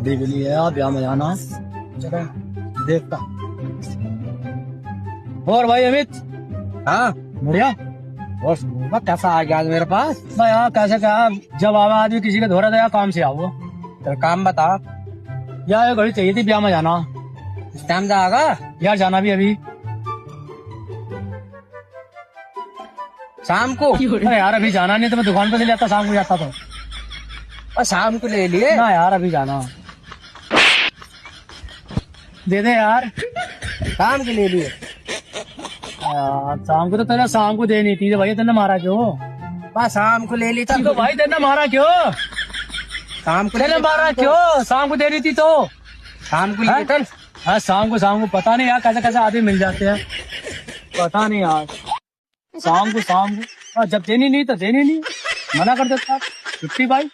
शादी के लिए यार, ब्याह में जाना। चलो देखता। और भाई अमित। हाँ बढ़िया। बस कैसा आ गया आज मेरे पास? मैं यार कैसे क्या, जब आवा आदमी किसी के धोरा दया काम से आओ तो काम बता। यार, ये घड़ी चाहिए थी, ब्याह में जाना। इस टाइम जाएगा? यार जाना भी अभी शाम को? अरे यार अभी जाना नहीं तो मैं दुकान पे से जाता, शाम को जाता तो। और शाम को ले लिए ना यार अभी जाना। दे दे यार। शाम के ले लिए। यार शाम को तो तेरा, शाम को देनी थी भाई, तेने मारा क्यों? बस शाम को ले ली तो भाई तेने मारा क्यों? शाम को तेने मारा क्यों? शाम को देनी थी तो। शाम को ले चल। हाँ शाम को पता नहीं यार कैसे कैसे आदमी मिल जाते हैं, पता नहीं यार। शाम को हाँ, जब देनी नहीं तो देनी नहीं, मना कर देता छुट्टी भाई।